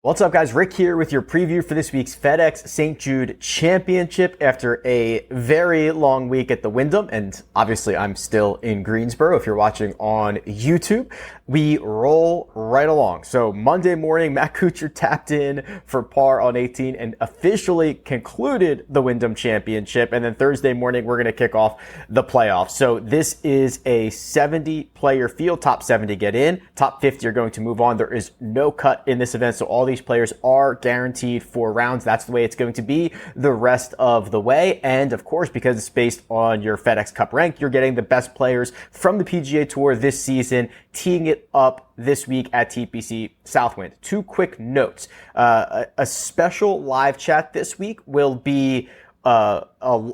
What's up, guys? Rick here with your preview for this week's FedEx St Jude Championship after a very long week at the Wyndham. And obviously, I'm still in Greensboro if you're watching on YouTube. We roll right along. So Monday morning, Matt Kuchar tapped in for par on 18 and officially concluded the Wyndham Championship. And then Thursday morning, we're going to kick off the playoffs. So this is a 70-player field. Top 70 get in. Top 50 are going to move on. There is no cut in this event, so all these players are guaranteed 4 rounds. That's the way it's going to be the rest of the way. And of course, because it's based on your FedEx Cup rank, you're getting the best players from the PGA Tour this season, teeing it up this week at TPC Southwind. 2 quick notes. A special live chat this week will be a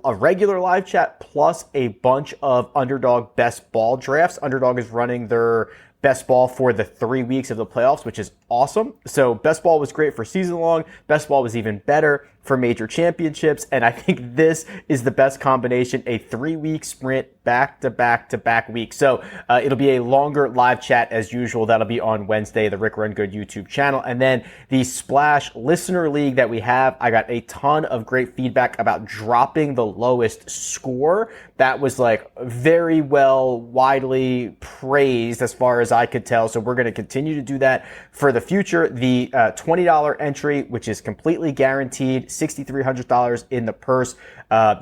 regular live chat plus a bunch of Underdog best ball drafts. Underdog is running their best ball for the 3 weeks of the playoffs, which is awesome. So best ball was great for season long. Best ball was even better for major championships. And I think this is the best combination, a 3-week sprint back to back to back week. So it'll be a longer live chat as usual. That'll be on Wednesday, the RickRunGood YouTube channel. And then the Splash Listener League that we have, I got a ton of great feedback about dropping the lowest score. That was like very well, widely praised as far as I could tell. So we're going to continue to do that for the future. The $20 entry, which is completely guaranteed, $6,300 in the purse.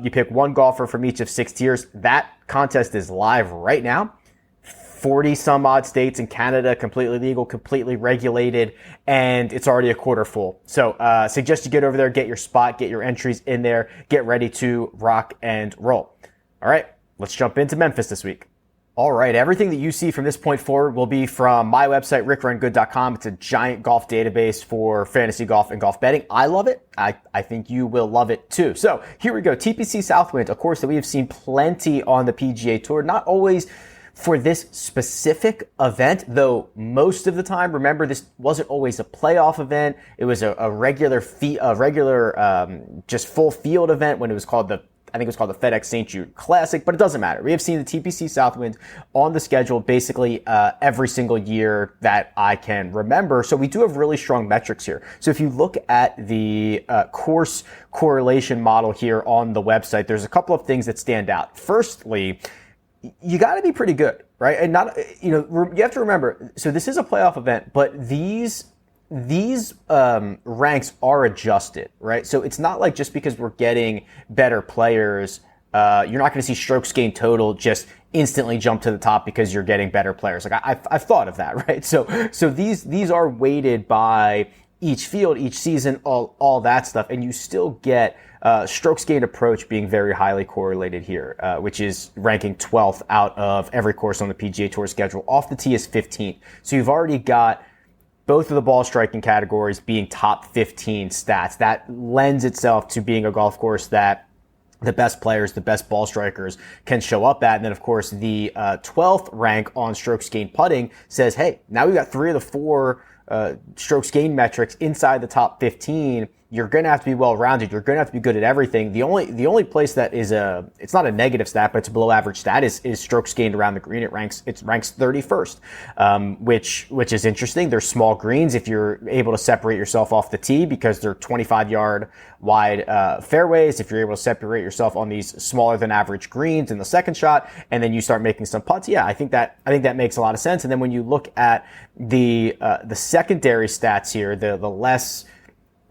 You pick one golfer from each of 6 tiers. That contest is live right now. 40 some odd states in Canada, completely legal, completely regulated, and it's already a quarter full. So suggest you get over there, get your spot, get your entries in there, get ready to rock and roll. All right, let's jump into Memphis this week. All right, everything that you see from this point forward will be from my website, RickRunGood.com. It's a giant golf database for fantasy golf and golf betting. I love it. I think you will love it too. So here we go. TPC Southwind, a course that we have seen plenty on the PGA Tour, not always for this specific event, though most of the time. Remember, this wasn't always a playoff event. It was a regular just full field event when it was called I think it was called the FedEx St Jude Classic, but it doesn't matter. We have seen the TPC Southwind on the schedule basically every single year that I can remember. So we do have really strong metrics here. So if you look at the course correlation model here on the website, there's a couple of things that stand out. Firstly, you got to be pretty good, right? And not, you have to remember, so this is a playoff event, but these ranks are adjusted, right? So it's not like just because we're getting better players, you're not going to see strokes gained total just instantly jump to the top because you're getting better players. Like I've thought of that, right? So these are weighted by each field, each season, all that stuff, and you still get strokes gained approach being very highly correlated here, which is ranking 12th out of every course on the PGA Tour schedule. Off the tee is 15th. So you've already got both of the ball striking categories being top 15 stats. That lends itself to being a golf course that the best players, the best ball strikers can show up at. And then, of course, the 12th rank on strokes gained putting says, hey, now we've got 3 of the 4 strokes gained metrics inside the top 15. You're going to have to be well-rounded. You're going to have to be good at everything. The only place that is it's not a negative stat, but it's a below average stat is strokes gained around the green. It ranks 31st, which is interesting. There's small greens if you're able to separate yourself off the tee because they're 25-yard wide fairways. If you're able to separate yourself on these smaller than average greens in the second shot, and then you start making some putts, yeah, I think that makes a lot of sense. And then when you look at the secondary stats here, the less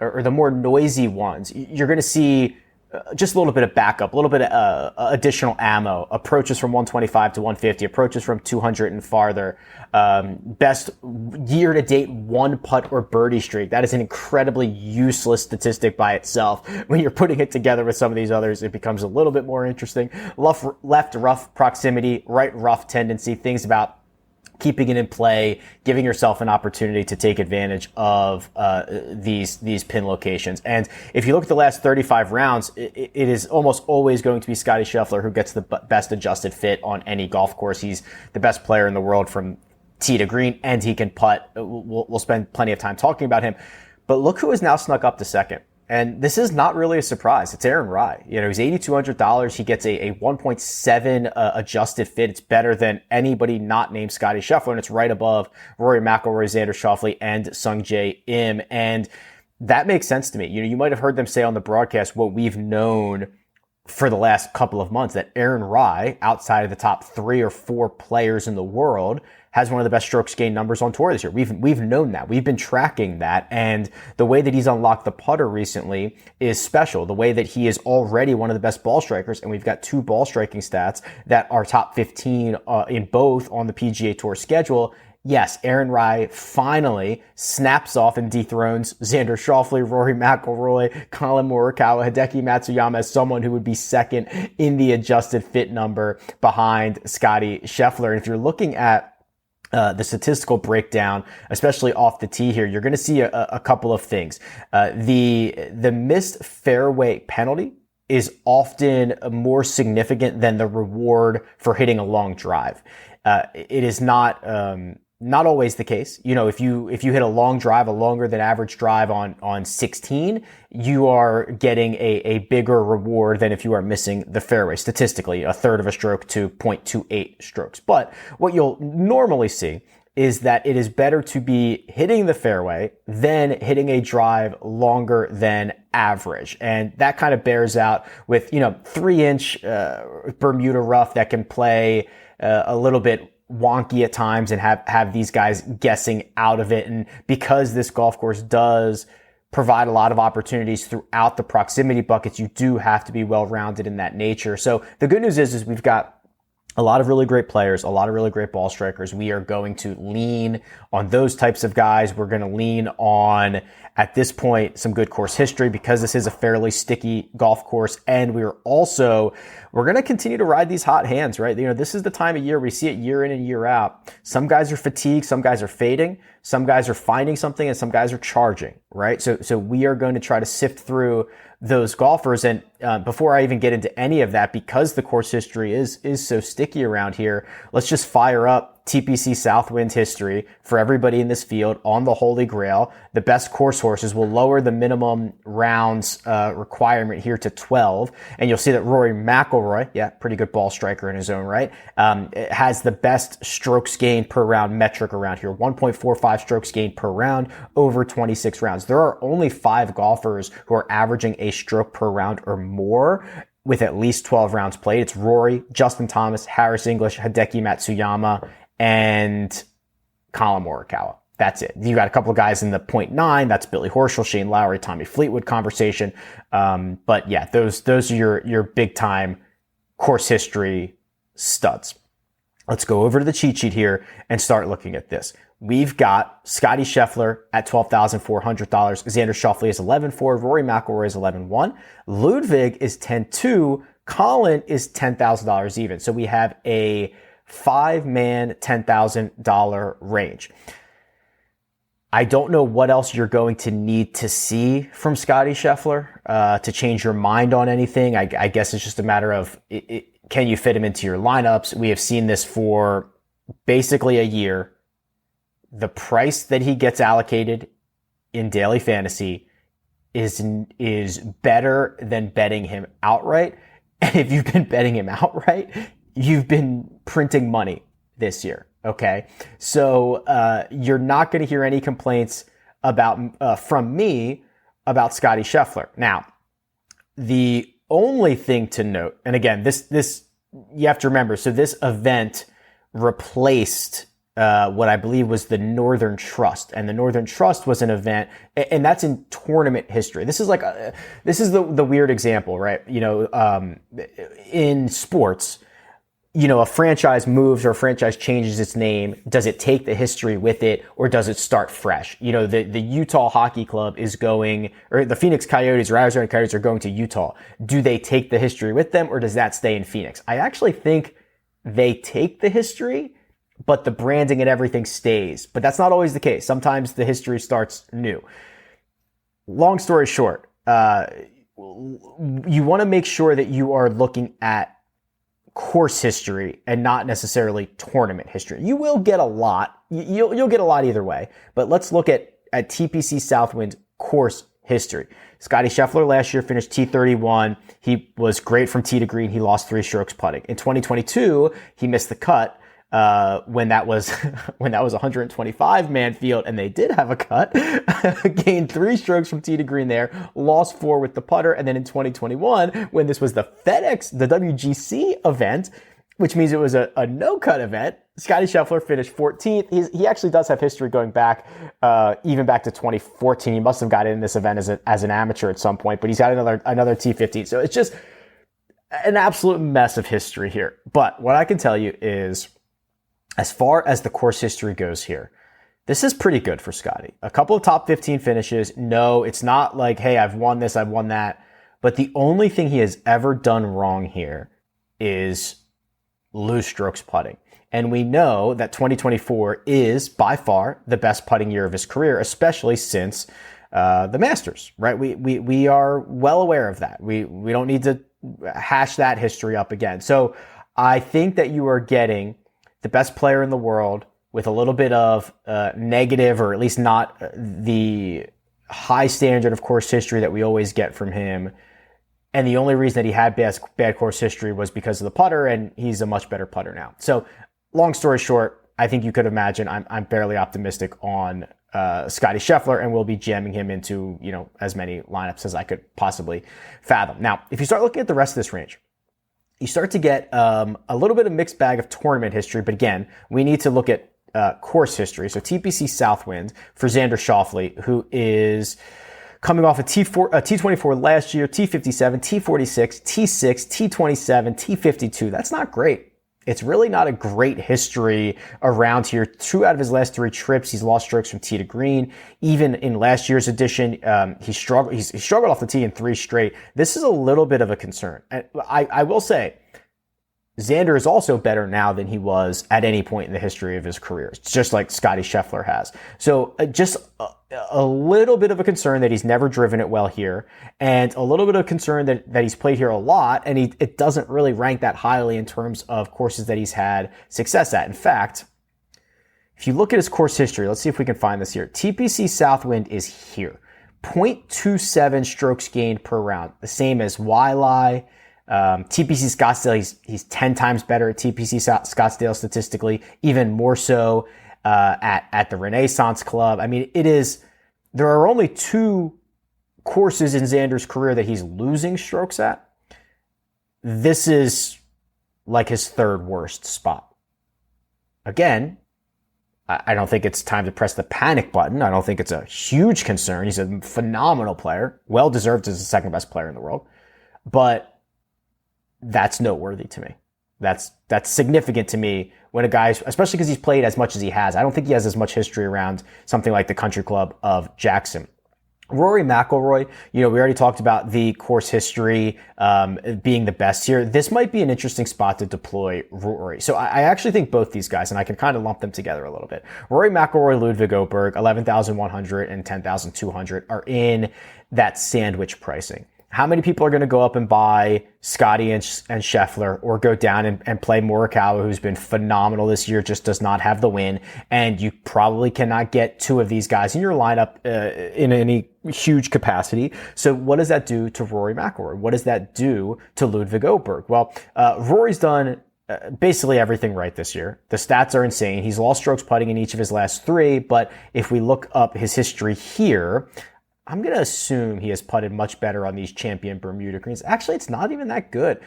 or the more noisy ones, you're going to see just a little bit of backup, a little bit of additional ammo, approaches from 125 to 150, approaches from 200 and farther, best year-to-date one putt or birdie streak. That is an incredibly useless statistic by itself. When you're putting it together with some of these others, it becomes a little bit more interesting. Left rough proximity, right rough tendency, things about keeping it in play, giving yourself an opportunity to take advantage of these pin locations. And if you look at the last 35 rounds, it is almost always going to be Scottie Scheffler who gets the best adjusted fit on any golf course. He's the best player in the world from tee to green, and he can putt. We'll spend plenty of time talking about him. But look who has now snuck up to second. And this is not really a surprise. It's Aaron Rai. He's $8,200. He gets a 1.7 adjusted fit. It's better than anybody not named Scotty Scheffler, and it's right above Rory McIlroy, Xander Schauffele, and Sungjae Im. And that makes sense to me. You might have heard them say on the broadcast what we've known for the last couple of months, that Aaron Rai, outside of the top 3 or 4 players in the world, has one of the best strokes gained numbers on tour this year. We've known that. We've been tracking that. And the way that he's unlocked the putter recently is special. The way that he is already one of the best ball strikers, and we've got 2 ball striking stats that are top 15 in both on the PGA Tour schedule. Yes, Aaron Rai finally snaps off and dethrones Xander Schauffele, Rory McIlroy, Collin Morikawa, Hideki Matsuyama as someone who would be second in the adjusted fit number behind Scotty Scheffler. And if you're looking at the statistical breakdown, especially off the tee here, you're going to see a couple of things. The missed fairway penalty is often more significant than the reward for hitting a long drive. It is not always the case. If you hit a long drive, a longer than average drive on 16, you are getting a bigger reward than if you are missing the fairway. Statistically, a third of a stroke to 0.28 strokes. But what you'll normally see is that it is better to be hitting the fairway than hitting a drive longer than average. And that kind of bears out with, 3-inch Bermuda rough that can play a little bit wonky at times and have these guys guessing out of it. And because this golf course does provide a lot of opportunities throughout the proximity buckets, you do have to be well-rounded in that nature. So the good news is we've got a lot of really great players, a lot of really great ball strikers. We are going to lean on those types of guys. We're going to lean on, at this point, some good course history because this is a fairly sticky golf course. And we're going to continue to ride these hot hands, right? This is the time of year we see it year in and year out. Some guys are fatigued, some guys are fading, some guys are finding something, and some guys are charging, right? So we are going to try to sift through those golfers. And before I even get into any of that, because the course history is so sticky around here, let's just fire up TPC Southwind history for everybody in this field on the Holy Grail. The best course horses will lower the minimum rounds requirement here to 12. And you'll see that Rory McIlroy, pretty good ball striker in his own right, has the best strokes gained per round metric around here. 1.45 strokes gained per round over 26 rounds. There are only 5 golfers who are averaging a stroke per round or more with at least 12 rounds played. It's Rory, Justin Thomas, Harris English, Hideki Matsuyama, and Collin Morikawa. That's it. You got a couple of guys in the 0.9. That's Billy Horschel, Shane Lowry, Tommy Fleetwood conversation. But yeah, those are your big time course history studs. Let's go over to the cheat sheet here and start looking at this. We've got Scotty Scheffler at $12,400. Xander Schauffele is 11.4. Rory McIlroy is 11.1. Ludwig is 10.2. Collin is $10,000 even. So we have a 5-man $10,000 range. I don't know what else you're going to need to see from Scotty Scheffler to change your mind on anything. I guess it's just a matter of can you fit him into your lineups? We have seen this for basically a year. The price that he gets allocated in daily fantasy is better than betting him outright. And if you've been betting him outright, you've been printing money this year. Okay. So, you're not going to hear any complaints from me about Scotty Scheffler. Now, the only thing to note, and again, this, you have to remember, so this event replaced what I believe was the Northern Trust. And the Northern Trust was an event, and that's in tournament history. This is the weird example, right? In sports, a franchise moves or a franchise changes its name. Does it take the history with it, or does it start fresh? The Utah Hockey Club is going, or the Phoenix Coyotes or Arizona Coyotes are going to Utah. Do they take the history with them, or does that stay in Phoenix? I actually think they take the history, but the branding and everything stays. But that's not always the case. Sometimes the history starts new. Long story short, you want to make sure that you are looking at course history and not necessarily tournament history. You will get a lot. You'll get a lot either way. But let's look at TPC Southwind course history. Scottie Scheffler last year finished T31. He was great from tee to green. He lost 3 strokes putting. In 2022, he missed the cut when that was when that was a 125-man field, and they did have a cut. Gained 3 strokes from tee to green there, lost 4 with the putter, and then in 2021, when this was the WGC event, which means it was a no-cut event, Scottie Scheffler finished 14th. He actually does have history going back, even back to 2014. He must have got in this event as an amateur at some point, but he's got another T15. So it's just an absolute mess of history here. But what I can tell you is, as far as the course history goes here, this is pretty good for Scottie. A couple of top 15 finishes. No, it's not like, hey, I've won this, I've won that. But the only thing he has ever done wrong here is lose strokes putting. And we know that 2024 is by far the best putting year of his career, especially since the Masters, right? We are well aware of that. We don't need to hash that history up again. So I think that you are getting the best player in the world with a little bit of negative, or at least not the high standard of course history that we always get from him. And the only reason that he had bad course history was because of the putter, and he's a much better putter now. So long story short, I think you could imagine I'm fairly optimistic on Scottie Scheffler, and we'll be jamming him into, as many lineups as I could possibly fathom. Now, if you start looking at the rest of this range, you start to get a little bit of mixed bag of tournament history, but again, we need to look at course history. So TPC Southwind for Xander Schauffele, who is coming off a T24 last year, T57, T46, T6, T27, T52. That's not great. It's really not a great history around here. 2 out of his last 3 trips, he's lost strokes from tee to green. Even in last year's edition, he struggled off the tee in 3 straight. This is a little bit of a concern. I will say, Xander is also better now than he was at any point in the history of his career. It's just like Scottie Scheffler has. So just a little bit of a concern that he's never driven it well here, and a little bit of concern that he's played here a lot, and it doesn't really rank that highly in terms of courses that he's had success at. In fact, if you look at his course history, let's see if we can find this here. TPC Southwind is here. 0.27 strokes gained per round, the same as Waialae. TPC Scottsdale, he's 10 times better at TPC Scottsdale statistically, even more so at the Renaissance Club. I mean, there are only 2 courses in Xander's career that he's losing strokes at. This is like his 3rd worst spot. Again, I don't think it's time to press the panic button. I don't think it's a huge concern. He's a phenomenal player, well deserved as the 2nd best player in the world, but that's noteworthy to me. That's significant to me when a guy, especially because he's played as much as he has. I don't think he has as much history around something like the Country Club of Jackson. Rory McIlroy, we already talked about the course history being the best here. This might be an interesting spot to deploy Rory. So I actually think both these guys, and I can kind of lump them together a little bit. Rory McIlroy, Ludwig Oberg, 11,100 and 10,200 are in that sandwich pricing. How many people are going to go up and buy Scottie and Scheffler, or go down and play Morikawa, who's been phenomenal this year, just does not have the win, and you probably cannot get 2 of these guys in your lineup in any huge capacity. So what does that do to Rory McIlroy? What does that do to Ludwig Oberg? Well, Rory's done basically everything right this year. The stats are insane. He's lost strokes putting in each of his last 3, but if we look up his history here, I'm going to assume he has putted much better on these Champion Bermuda greens. Actually, it's not even that good.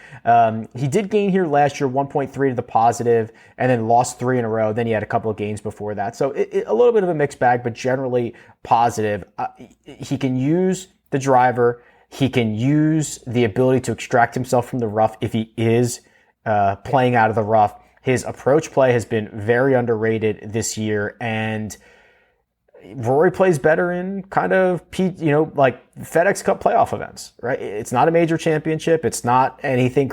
He did gain here last year, 1.3 to the positive, and then lost 3 in a row. Then he had a couple of games before that. So a little bit of a mixed bag, but generally positive. He can use the driver. He can use the ability to extract himself from the rough if he is playing out of the rough. His approach play has been very underrated this year, and Rory plays better in kind of, like FedEx Cup playoff events, right? It's not a major championship. It's not anything.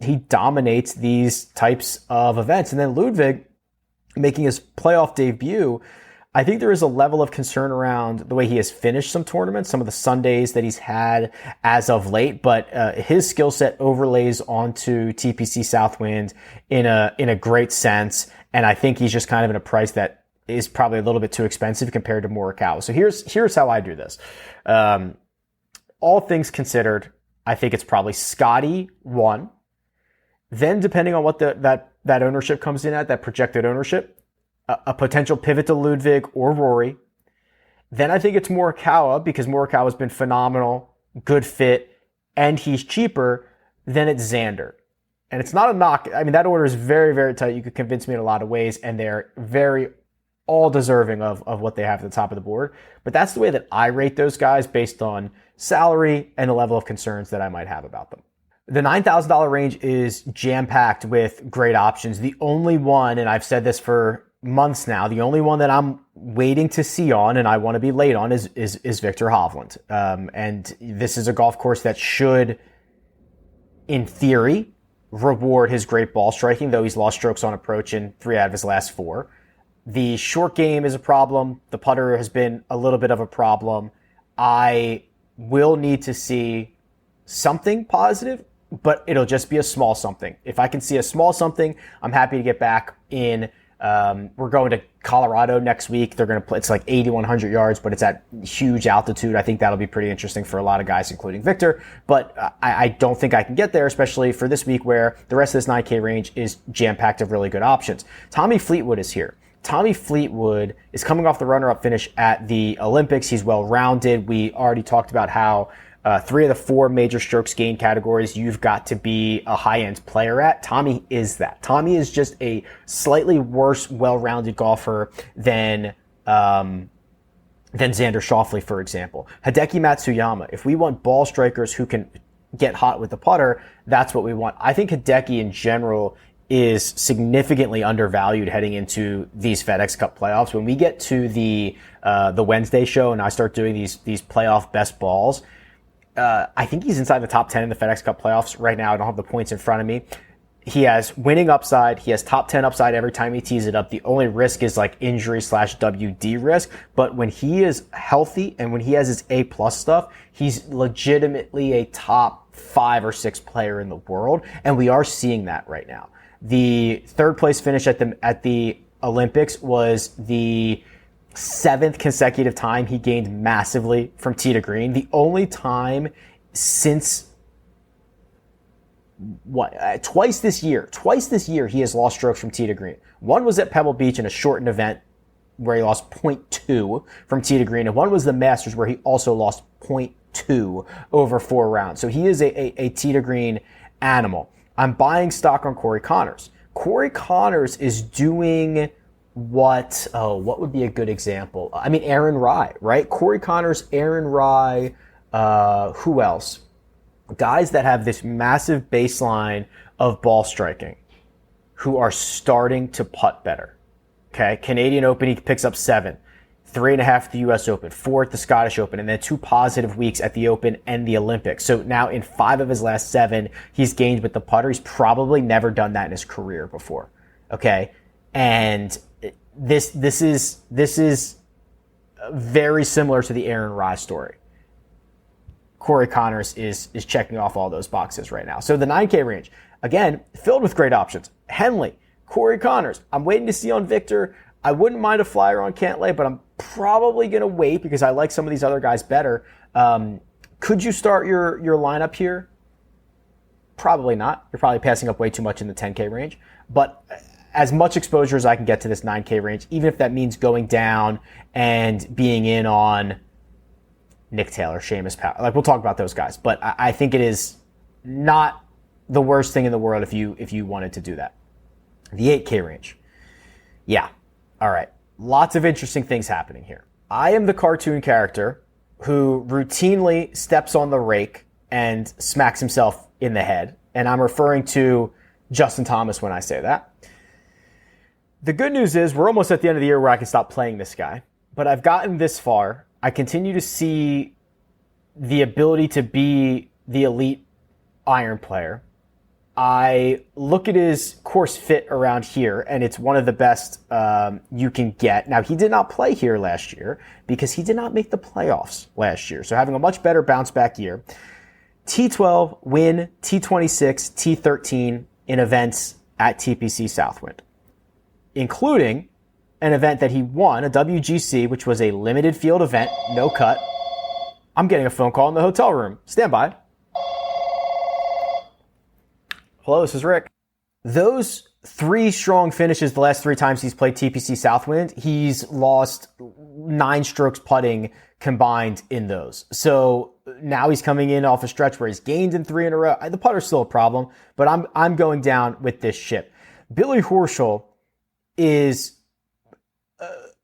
He dominates these types of events. And then Ludwig making his playoff debut, I think there is a level of concern around the way he has finished some tournaments, some of the Sundays that he's had as of late, but his skill set overlays onto TPC Southwind in a great sense. And I think he's just kind of in a price that is probably a little bit too expensive compared to Morikawa. So here's how I do this. All things considered, I think it's probably Scotty 1. Then depending on what that ownership comes in at, that projected ownership, a potential pivot to Ludwig or Rory. Then I think it's Morikawa because Morikawa's been phenomenal, good fit, and he's cheaper. Then it's Xander. And it's not a knock. I mean, that order is very, very tight. You could convince me in a lot of ways, and they're very all deserving of what they have at the top of the board. But that's the way that I rate those guys based on salary and the level of concerns that I might have about them. The $9,000 range is jam-packed with great options. The only one, and I've said this for months now, the only one that I'm waiting to see on and I want to be late on is Viktor Hovland. And this is a golf course that should, in theory, reward his great ball striking, though he's lost strokes on approach in 3 out of his last 4. The short game is a problem. The putter has been a little bit of a problem. I will need to see something positive, but it'll just be a small something. If I can see a small something, I'm happy to get back in. We're going to Colorado next week. They're going to play, it's like 8,100 yards, but it's at huge altitude. I think that'll be pretty interesting for a lot of guys, including Victor. But I don't think I can get there, especially for this week where the rest of this 9K range is jam-packed of really good options. Tommy Fleetwood is here. Tommy Fleetwood is coming off the runner-up finish at the Olympics. He's well-rounded. We already talked about how 3 of the 4 major strokes gain categories you've got to be a high-end player at. Tommy is that. Tommy is just a slightly worse, well-rounded golfer than Xander Schauffele, for example. Hideki Matsuyama. If we want ball strikers who can get hot with the putter, that's what we want. I think Hideki in general is significantly undervalued heading into these FedEx Cup playoffs. When we get to the Wednesday show and I start doing these playoff best balls, I think he's inside the top 10 in the FedEx Cup playoffs right now. I don't have the points in front of me. He has winning upside. He has top 10 upside every time he tees it up. The only risk is like injury / WD risk. But when he is healthy and when he has his A+ stuff, he's legitimately a top 5 or 6 player in the world. And we are seeing that right now. The 3rd place finish at the Olympics was the 7th consecutive time he gained massively from tee to green. The only time since twice this year he has lost strokes from tee to green. One was at Pebble Beach in a shortened event where he lost 0.2 from tee to green, and one was the Masters where he also lost 0.2 over 4 rounds. So he is a tee to green animal. I'm buying stock on Corey Connors. Corey Connors is doing what would be a good example? I mean, Aaron Rai, right? Corey Connors, Aaron Rai, who else? Guys that have this massive baseline of ball striking who are starting to putt better. Okay, Canadian Open, he picks up 7. 3.5 at the U.S. Open, 4 at the Scottish Open, and then 2 positive weeks at the Open and the Olympics. So now in 5 of his last 7, he's gained with the putter. He's probably never done that in his career before. Okay, and this is very similar to the Aaron Rai story. Corey Connors is checking off all those boxes right now. So the 9K range, again, filled with great options. Henley, Corey Connors. I'm waiting to see on Victor. I wouldn't mind a flyer on Cantlay, but I'm probably going to wait because I like some of these other guys better. Could you start your lineup here? Probably not. You're probably passing up way too much in the 10K range. But as much exposure as I can get to this 9K range, even if that means going down and being in on Nick Taylor, Seamus Powell. Like, we'll talk about those guys. But I think it is not the worst thing in the world if you wanted to do that. The 8K range. Yeah. All right. Lots of interesting things happening here. I am the cartoon character who routinely steps on the rake and smacks himself in the head. And I'm referring to Justin Thomas when I say that. The good news is we're almost at the end of the year where I can stop playing this guy. But I've gotten this far. I continue to see the ability to be the elite iron player. I look at his course fit around here, and it's one of the best you can get. Now, he did not play here last year because he did not make the playoffs last year. So having a much better bounce back year. T12 win, T26, T13 in events at TPC Southwind, including an event that he won, a WGC, which was a limited field event, no cut. I'm getting a phone call in the hotel room. Stand by. Hello, this is Rick. Those 3 strong finishes the last 3 times he's played TPC Southwind, he's lost 9 strokes putting combined in those. So now he's coming in off a stretch where he's gained in 3 in a row. The putter's still a problem, but I'm going down with this ship. Billy Horschel is,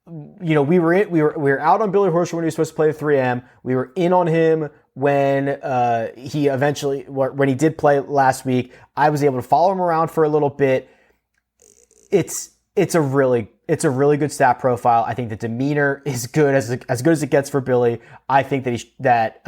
we were out on Billy Horschel when he was supposed to play the 3M. We were in on him when when he did play last week. I was able to follow him around for a little bit. It's a really good stat profile. I think the demeanor is good, as good as it gets for Billy. I think that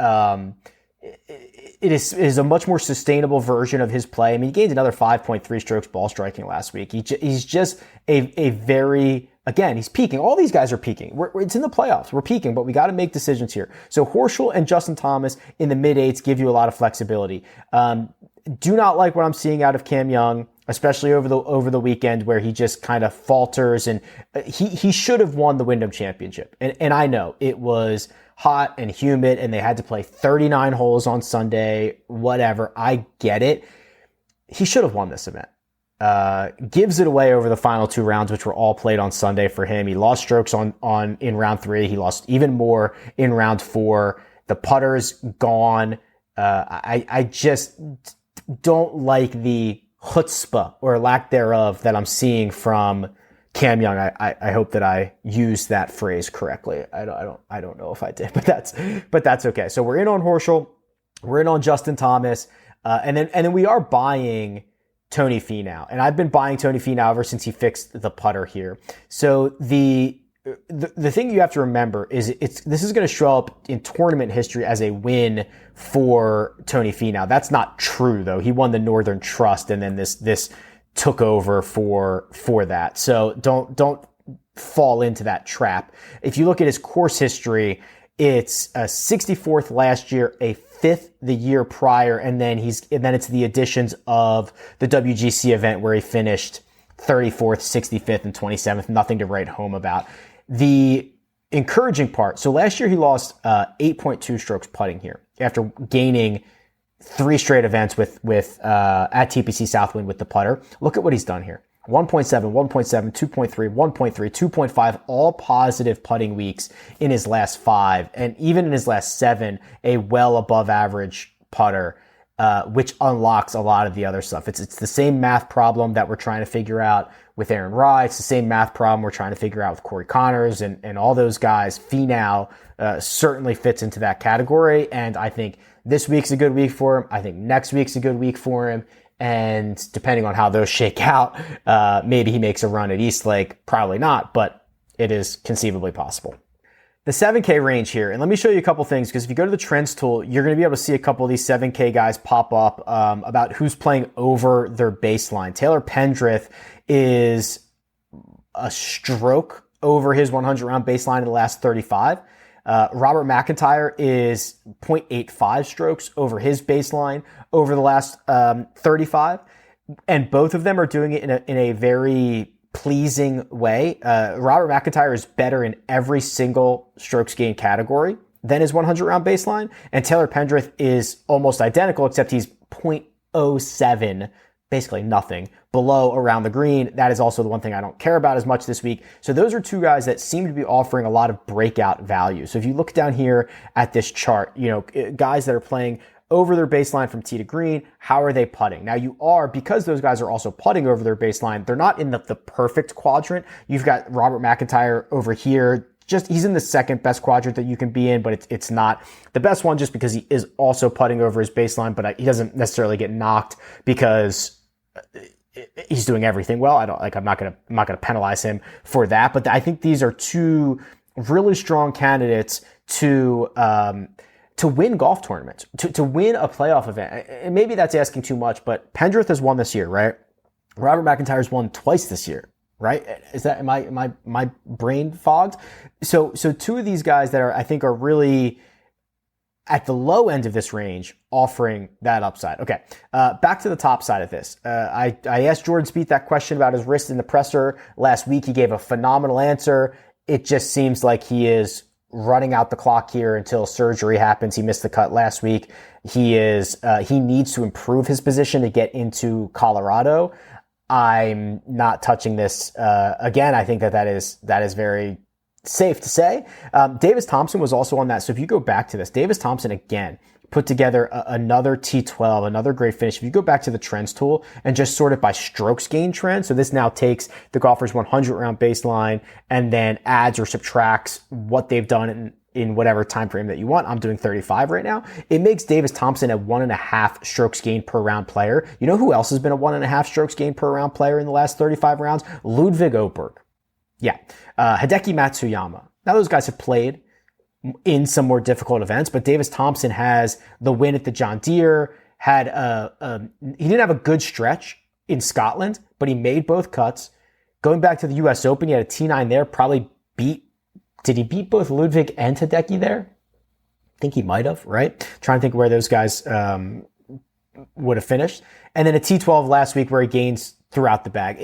it is a much more sustainable version of his play. I mean, he gained another 5.3 strokes ball striking last week. He's just a very, again, he's peaking. All these guys are peaking. It's in the playoffs. We're peaking, but we got to make decisions here. So Horschel and Justin Thomas in the mid-8s give you a lot of flexibility. Do not like what I'm seeing out of Cam Young, especially over the weekend, where he just kind of falters, and he should have won the Wyndham Championship. And I know it was hot and humid and they had to play 39 holes on Sunday, whatever. I get it. He should have won this event. Gives it away over the final 2 rounds, which were all played on Sunday for him. He lost strokes in round 3. He lost even more in round 4. The putter's gone. I just don't like the chutzpah or lack thereof that I'm seeing from Cam Young. I hope that I used that phrase correctly. I don't know if I did, but that's okay. So we're in on Horschel, we're in on Justin Thomas, and then we are buying Tony Finau, and I've been buying Tony Finau ever since he fixed the putter here. So the thing you have to remember is this is going to show up in tournament history as a win for Tony Finau. That's not true though. He won the Northern Trust, and then this took over for that. So don't fall into that trap. If you look at his course history, it's a 64th last year, a 5th the year prior, and then it's the additions of the WGC event where he finished 34th, 65th, and 27th. Nothing to write home about. The encouraging part, so last year he lost 8.2 strokes putting here after gaining 3 straight events with at TPC Southwind with the putter. Look at what he's done here. 1.7, 1.7, 2.3, 1.3, 2.5, all positive putting weeks in his last 5. And even in his last 7, a well above average putter, which unlocks a lot of the other stuff. It's the same math problem that we're trying to figure out with Aaron Rai. It's the same math problem we're trying to figure out with Corey Connors and all those guys. Finau certainly fits into that category. And I think this week's a good week for him. I think next week's a good week for him. And depending on how those shake out, maybe he makes a run at Eastlake. Probably not, but it is conceivably possible. The 7K range here, and let me show you a couple things, because if you go to the trends tool, you're going to be able to see a couple of these 7K guys pop up about who's playing over their baseline. Taylor Pendrith is a stroke over his 100-round baseline in the last 35. Robert McIntyre is 0.85 strokes over his baseline over the last 35. And both of them are doing it in a very pleasing way. Robert McIntyre is better in every single strokes gained category than his 100-round baseline. And Taylor Pendrith is almost identical, except he's 0.07, basically nothing, below around the green. That is also the one thing I don't care about as much this week. So those are 2 guys that seem to be offering a lot of breakout value. So if you look down here at this chart, guys that are playing over their baseline from tee to green, how are they putting? Now because those guys are also putting over their baseline, they're not in the perfect quadrant. You've got Robert McIntyre over here. He's in the second best quadrant that you can be in, but it's not the best one just because he is also putting over his baseline, but he doesn't necessarily get knocked because he's doing everything well. I'm not going to penalize him for that, but I think these are 2 really strong candidates to win golf tournaments, to win a playoff event. And maybe that's asking too much, but Pendrith has won this year, right? Robert McIntyre's won twice this year, right? Is that, am I brain fogged? So 2 of these guys that I think are really at the low end of this range, offering that upside. Okay, back to the top side of this. I asked Jordan Spieth that question about his wrist in the presser last week. He gave a phenomenal answer. It just seems like he is running out the clock here until surgery happens. He missed the cut last week. He needs to improve his position to get into Colorado. I'm not touching this again. I think that is very safe to say. Davis Thompson was also on that. So if you go back to this, Davis Thompson again put together another T12, another great finish. If you go back to the trends tool and just sort it by strokes gain trend, so this now takes the golfer's 100 round baseline and then adds or subtracts what they've done in whatever time frame that you want. I'm doing 35 right now. It makes Davis Thompson a 1.5 strokes gain per round player. You know who else has been a 1.5 strokes gain per round player in the last 35 rounds? Ludwig Oberg. Yeah. Hideki Matsuyama. Now those guys have played in some more difficult events, but Davis Thompson has the win at the John Deere, he didn't have a good stretch in Scotland, but he made both cuts. Going back to the US Open, he had a T9 there, did he beat both Ludwig and Hideki there? I think he might have, right? Trying to think where those guys would have finished. And then a T12 last week where he gains throughout the bag.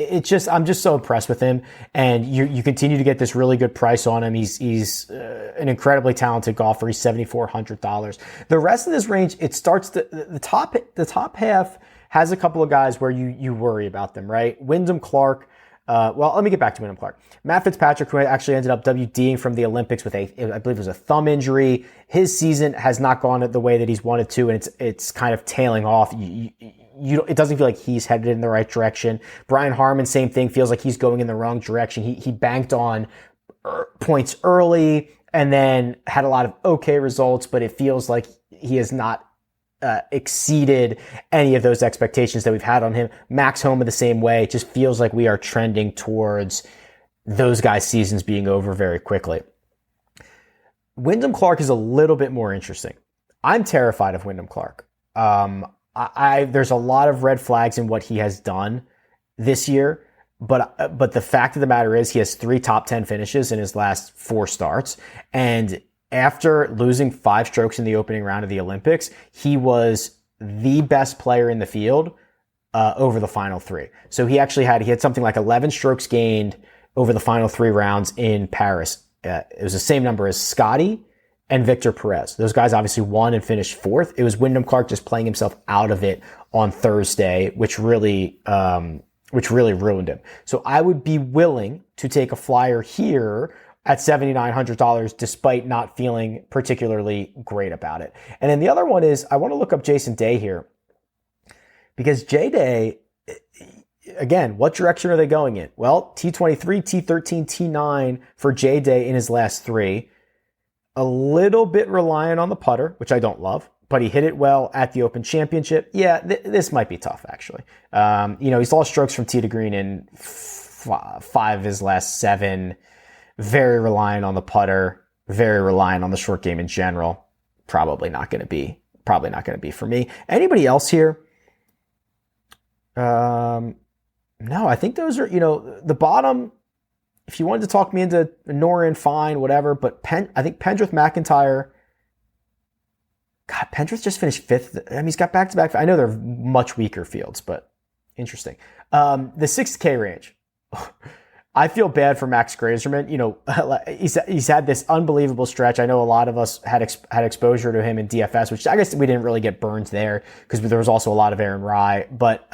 I'm just so impressed with him. And you continue to get this really good price on him. He's an incredibly talented golfer. He's $7,400. The rest of this range, it starts the top half has a couple of guys where you worry about them, right? Wyndham Clark. Well, let me get back to Wyndham Clark. Matt Fitzpatrick, who actually ended up WDing from the Olympics with I believe it was a thumb injury. His season has not gone the way that he's wanted to, and it's kind of tailing off. It doesn't feel like he's headed in the right direction. Brian Harman, same thing, feels like he's going in the wrong direction. He banked on points early and then had a lot of okay results, but it feels like he has not exceeded any of those expectations that we've had on him. Max Homa the same way. It just feels like we are trending towards those guys' seasons being over very quickly. Wyndham Clark is a little bit more interesting. I'm terrified of Wyndham Clark. There's a lot of red flags in what he has done this year, but the fact of the matter is he has 3 top 10 finishes in his last 4 starts, and after losing 5 strokes in the opening round of the Olympics, he was the best player in the field over the final 3. So he had something like 11 strokes gained over the final 3 rounds in Paris. It was the same number as Scotty and Victor Perez. Those guys obviously won and finished 4th. It was Wyndham Clark just playing himself out of it on Thursday, which really ruined him. So I would be willing to take a flyer here at $7,900 despite not feeling particularly great about it. And then the other one is I want to look up Jason Day here because J Day, again, what direction are they going in? Well, T23, T13, T9 for J Day in his last 3. A little bit reliant on the putter, which I don't love, but he hit it well at the Open Championship. Yeah, this might be tough, actually. He's lost strokes from tee to green in 5 of his last 7. Very reliant on the putter, very reliant on the short game in general. Probably not going to be for me. Anybody else here? No, I think those are, the bottom. If you wanted to talk me into Norin, fine, whatever. But I think Pendrith McIntyre. God, Pendrith just finished 5th. I mean, he's got back-to-back. I know they're much weaker fields, but interesting. The 6K range. I feel bad for Max Grazerman. He's had this unbelievable stretch. I know a lot of us had exposure to him in DFS, which I guess we didn't really get burned there because there was also a lot of Aaron Rye. But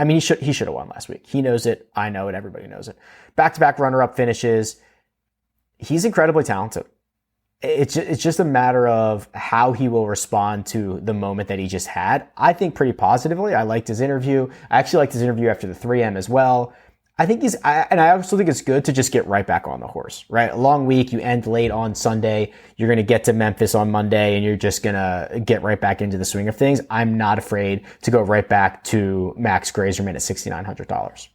he should have won last week. He knows it. I know it. Everybody knows it. Back-to-back runner-up finishes. He's incredibly talented. It's just a matter of how he will respond to the moment that he just had. I think pretty positively. I liked his interview. I actually liked his interview after the 3M as well. I also think it's good to just get right back on the horse, right? A long week, you end late on Sunday, you're going to get to Memphis on Monday, and you're just going to get right back into the swing of things. I'm not afraid to go right back to Max Grazerman at $6,900.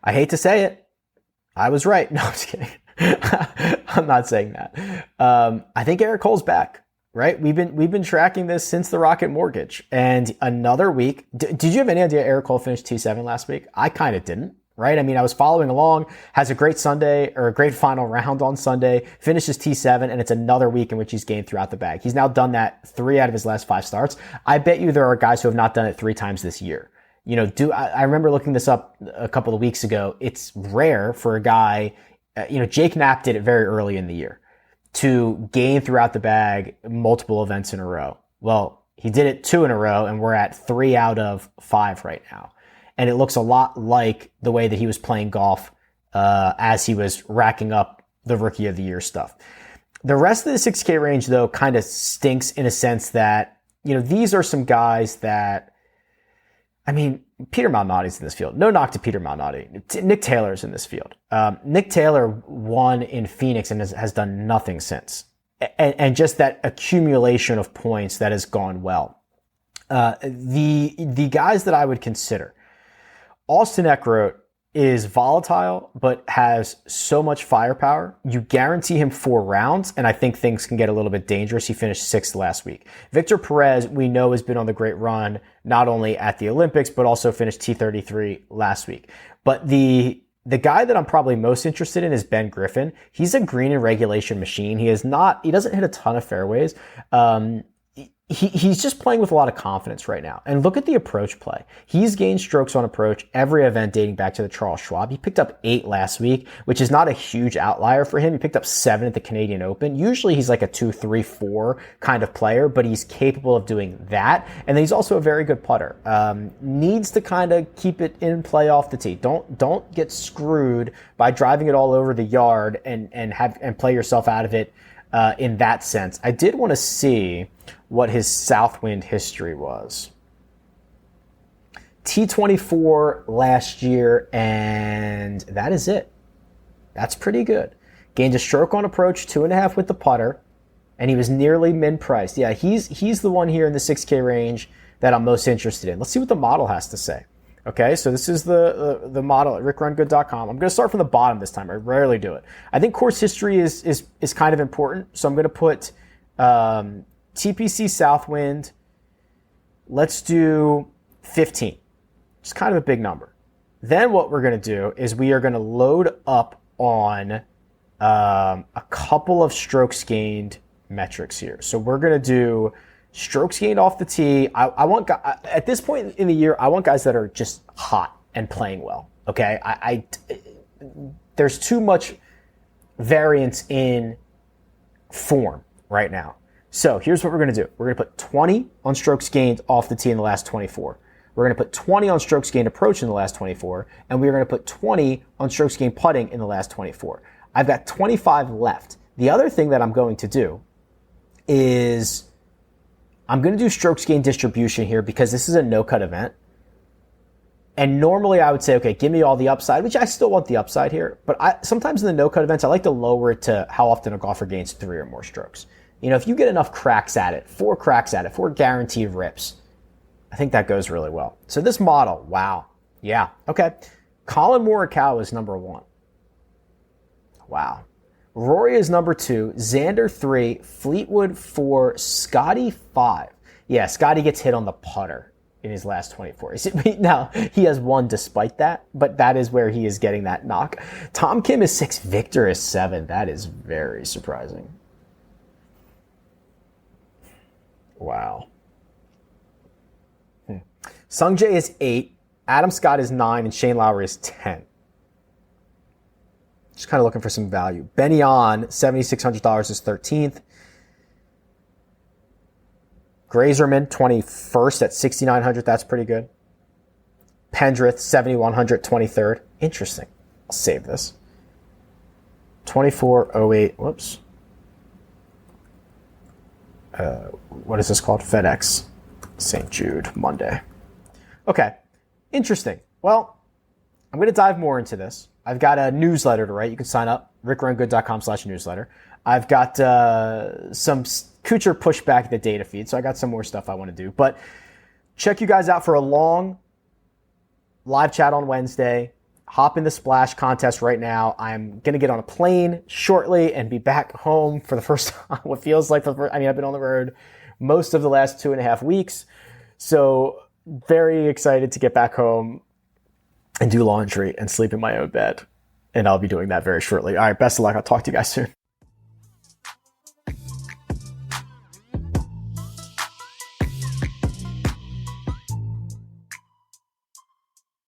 I hate to say it. I was right. No, I'm just kidding. I'm not saying that. I think Eric Cole's back, right? We've been tracking this since the Rocket Mortgage, and another week. Did you have any idea Eric Cole finished T7 last week? I kind of didn't. right? I mean, I was following along, has a great Sunday or a great final round on Sunday, finishes T7, and it's another week in which he's gained throughout the bag. He's now done that 3 out of his last 5 starts. I bet you there are guys who have not done it 3 times this year. You know, I remember looking this up a couple of weeks ago. It's rare for a guy, Jake Knapp did it very early in the year to gain throughout the bag multiple events in a row. Well, he did it 2 in a row, and we're at 3 out of 5 right now. And it looks a lot like the way that he was playing golf as he was racking up the Rookie of the Year stuff. The rest of the 6K range, though, kind of stinks in a sense that, these are some guys that, Peter Malnati's in this field. No knock to Peter Malnati. Nick Taylor's in this field. Nick Taylor won in Phoenix and has done nothing since. And just that accumulation of points that has gone well. The guys that I would consider, Austin Eckroat is volatile, but has so much firepower. You guarantee him 4 rounds, and I think things can get a little bit dangerous. He finished 6th last week. Victor Perez, we know, has been on the great run, not only at the Olympics, but also finished T33 last week. But the guy that I'm probably most interested in is Ben Griffin. He's a green and regulation machine. He doesn't hit a ton of fairways. He's just playing with a lot of confidence right now. And look at the approach play. He's gained strokes on approach every event dating back to the Charles Schwab. He picked up 8 last week, which is not a huge outlier for him. He picked up 7 at the Canadian Open. Usually he's like a 2, 3, 4 kind of player, but he's capable of doing that. And then he's also a very good putter. Needs to kind of keep it in play off the tee. Don't get screwed by driving it all over the yard and play yourself out of it in that sense. I did want to see what his Southwind history was. T24 last year, and that is it. That's pretty good. Gained a stroke on approach, 2.5 with the putter, and he was nearly min-priced. Yeah, he's the one here in the 6K range that I'm most interested in. Let's see what the model has to say. Okay, so this is the model at RickRunGood.com. I'm going to start from the bottom this time. I rarely do it. I think course history is kind of important, so I'm going to put TPC Southwind. Let's do 15. It's kind of a big number. Then what we're going to do is we are going to load up on a couple of strokes gained metrics here. So we're going to do strokes gained off the tee. I want at this point in the year, I want guys that are just hot and playing well. Okay, there's too much variance in form right now. So here's what we're going to do. We're going to put 20 on strokes gained off the tee in the last 24. We're going to put 20 on strokes gained approach in the last 24, and we're going to put 20 on strokes gained putting in the last 24. I've got 25 left. The other thing that I'm going to do is I'm going to do strokes gained distribution here because this is a no-cut event. And normally I would say, okay, give me all the upside, which I still want the upside here. But sometimes in the no-cut events, I like to lower it to how often a golfer gains 3 or more strokes. If you get enough cracks at it, 4 cracks at it, 4 guaranteed rips, I think that goes really well. So this model, wow. Yeah, okay. Colin Morikawa is number 1. Wow. Rory is number 2, Xander 3, Fleetwood 4, Scotty 5. Yeah, Scotty gets hit on the putter in his last 24. Now, he has 1 despite that, but that is where he is getting that knock. Tom Kim is 6, Victor is 7. That is very surprising. Wow. Sung Jae is 8, Adam Scott is 9, and Shane Lowry is 10. Just kind of looking for some value. Benny On, $7,600 is 13th. Grazerman, 21st at $6,900. That's pretty good. Pendrith, 7,100, 23rd. Interesting. I'll save this. 2408. Whoops. What is this called? FedEx St Jude Monday. Okay. Interesting. Well, I'm going to dive more into this. I've got a newsletter to write. You can sign up, rickrungood.com/newsletter. I've got some Kuchar pushback the data feed, so I got some more stuff I want to do. But check you guys out for a long live chat on Wednesday. Hop in the Splash contest right now. I'm going to get on a plane shortly and be back home for the first time. What feels like I've been on the road most of the last 2.5 weeks. So very excited to get back home. and do laundry and sleep in my own bed. And I'll be doing that very shortly. All right, best of luck. I'll talk to you guys soon.